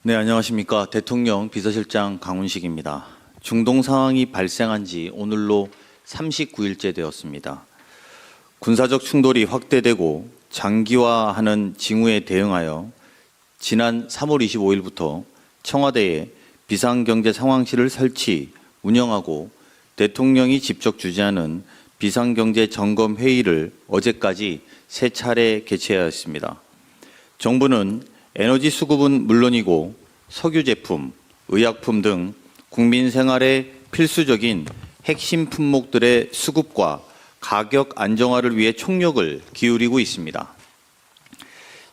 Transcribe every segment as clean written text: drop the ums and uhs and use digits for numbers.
네, 안녕하십니까. 대통령 비서실장 강훈식입니다. 중동 상황이 발생한 지 오늘로 39일째 되었습니다. 군사적 충돌이 확대되고 장기화하는 징후에 대응하여 지난 3월 25일부터 청와대에 비상경제상황실을 설치, 운영하고 대통령이 직접 주재하는 비상경제점검회의를 어제까지 3차례 개최하였습니다. 정부는 에너지 수급은 물론이고 석유 제품, 의약품 등 국민 생활에 필수적인 핵심 품목들의 수급과 가격 안정화를 위해 총력을 기울이고 있습니다.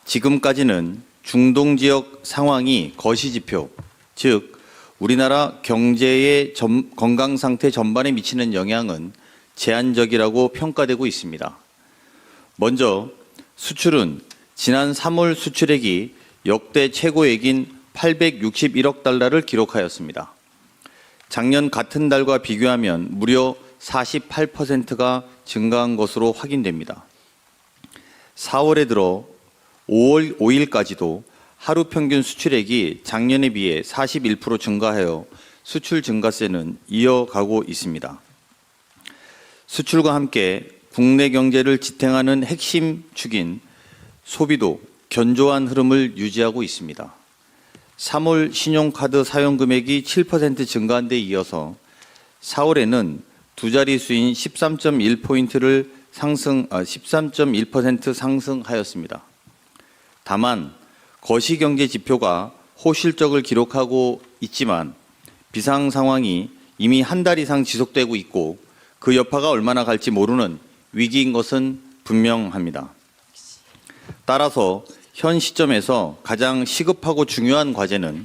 지금까지는 중동 지역 상황이 거시지표, 즉 우리나라 경제의 건강 상태 전반에 미치는 영향은 제한적이라고 평가되고 있습니다. 먼저 수출은 지난 3월 수출액이 역대 최고액인 861억 달러를 기록하였습니다. 작년 같은 달과 비교하면 무려 48%가 증가한 것으로 확인됩니다. 4월에 들어 5월 5일까지도 하루 평균 수출액이 작년에 비해 41% 증가하여 수출 증가세는 이어가고 있습니다. 수출과 함께 국내 경제를 지탱하는 핵심 축인 소비도 견조한 흐름을 유지하고 있습니다. 3월 신용카드 사용 금액이 7% 증가한 데 이어서 4월에는 두 자릿수인 13.1% 상승하였습니다. 다만 거시경제 지표가 호실적을 기록하고 있지만 비상 상황이 이미 한 달 이상 지속되고 있고 그 여파가 얼마나 갈지 모르는 위기인 것은 분명합니다. 따라서 현 시점에서 가장 시급하고 중요한 과제는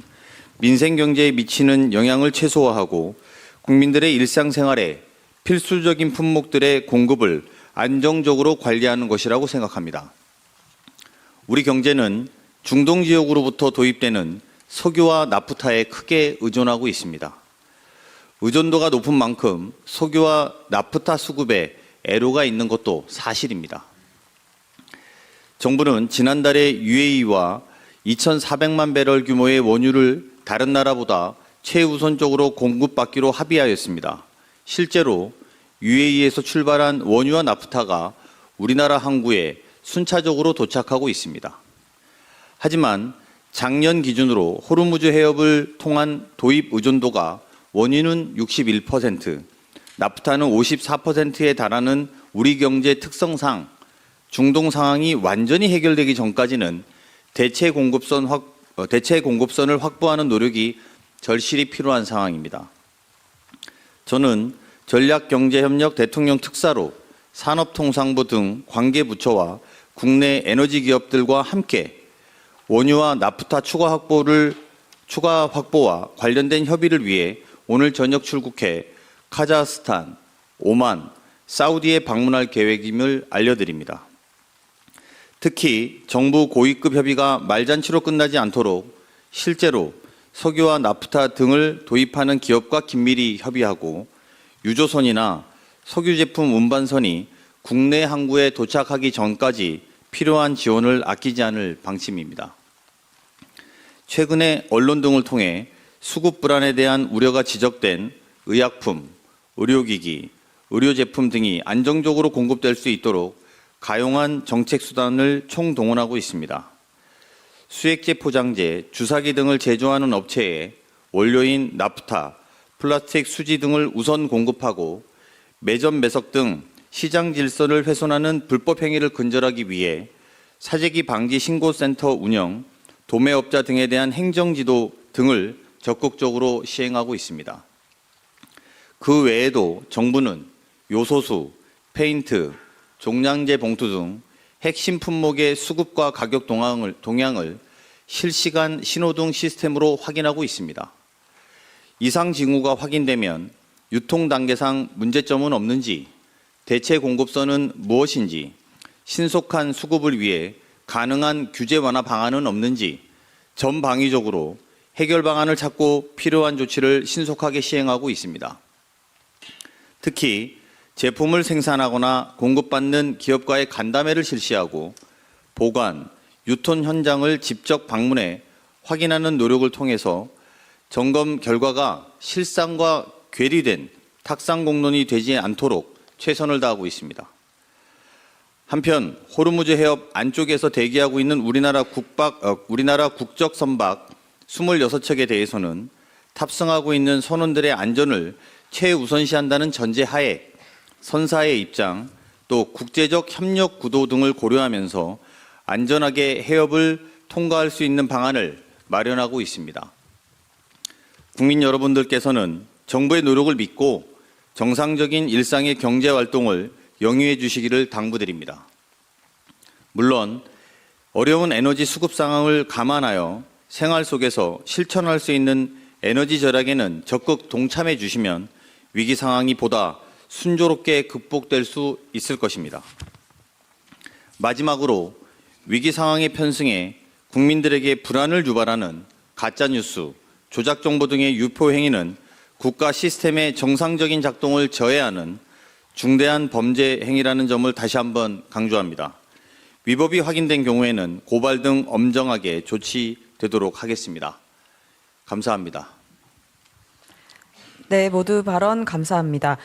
민생 경제에 미치는 영향을 최소화하고 국민들의 일상생활에 필수적인 품목들의 공급을 안정적으로 관리하는 것이라고 생각합니다. 우리 경제는 중동 지역으로부터 도입되는 석유와 나프타에 크게 의존하고 있습니다. 의존도가 높은 만큼 석유와 나프타 수급에 애로가 있는 것도 사실입니다. 정부는 지난달에 UAE와 2,400만 배럴 규모의 원유를 다른 나라보다 최우선적으로 공급받기로 합의하였습니다. 실제로 UAE에서 출발한 원유와 나프타가 우리나라 항구에 순차적으로 도착하고 있습니다. 하지만 작년 기준으로 호르무즈 해협을 통한 도입 의존도가 원유는 61%, 나프타는 54%에 달하는 우리 경제 특성상 중동 상황이 완전히 해결되기 전까지는 대체 공급선을 확보하는 노력이 절실히 필요한 상황입니다. 저는 전략경제협력 대통령 특사로 산업통상부 등 관계부처와 국내 에너지 기업들과 함께 원유와 나프타 추가 확보와 관련된 협의를 위해 오늘 저녁 출국해 카자흐스탄, 오만, 사우디에 방문할 계획임을 알려드립니다. 특히 정부 고위급 협의가 말잔치로 끝나지 않도록 실제로 석유와 나프타 등을 도입하는 기업과 긴밀히 협의하고 유조선이나 석유 제품 운반선이 국내 항구에 도착하기 전까지 필요한 지원을 아끼지 않을 방침입니다. 최근에 언론 등을 통해 수급 불안에 대한 우려가 지적된 의약품, 의료기기, 의료제품 등이 안정적으로 공급될 수 있도록 가용한 정책 수단을 총동원하고 있습니다. 수액제 포장재, 주사기 등을 제조하는 업체에 원료인 나프타, 플라스틱 수지 등을 우선 공급하고 매점 매석 등 시장 질서를 훼손하는 불법 행위를 근절하기 위해 사재기 방지 신고센터 운영, 도매업자 등에 대한 행정지도 등을 적극적으로 시행하고 있습니다. 그 외에도 정부는 요소수, 페인트, 종량제 봉투 등 핵심 품목의 수급과 가격 동향을 실시간 신호등 시스템으로 확인하고 있습니다. 이상 징후가 확인되면 유통 단계상 문제점은 없는지, 대체 공급선은 무엇인지, 신속한 수급을 위해 가능한 규제 완화 방안은 없는지 전방위적으로 해결 방안을 찾고 필요한 조치를 신속하게 시행하고 있습니다. 특히 제품을 생산하거나 공급받는 기업과의 간담회를 실시하고 보관, 유통 현장을 직접 방문해 확인하는 노력을 통해서 점검 결과가 실상과 괴리된 탁상 공론이 되지 않도록 최선을 다하고 있습니다. 한편 호르무즈 해협 안쪽에서 대기하고 있는 우리나라 국적 선박 26척에 대해서는 탑승하고 있는 선원들의 안전을 최우선시한다는 전제하에 선사의 입장, 또 국제적 협력 구도 등을 고려하면서 안전하게 해협을 통과할 수 있는 방안을 마련하고 있습니다. 국민 여러분들께서는 정부의 노력을 믿고 정상적인 일상의 경제 활동을 영위해 주시기를 당부드립니다. 물론 어려운 에너지 수급 상황을 감안하여 생활 속에서 실천할 수 있는 에너지 절약에는 적극 동참해 주시면 위기 상황이 보다 순조롭게 극복될 수 있을 것입니다. 마지막으로 위기 상황에 편승해 국민들에게 불안을 유발하는 가짜뉴스, 조작 정보 등의 유포 행위는 국가 시스템의 정상적인 작동을 저해하는 중대한 범죄 행위라는 점을 다시 한번 강조합니다. 위법이 확인된 경우에는 고발 등 엄정하게 조치되도록 하겠습니다. 감사합니다. 네, 모두 발언 감사합니다.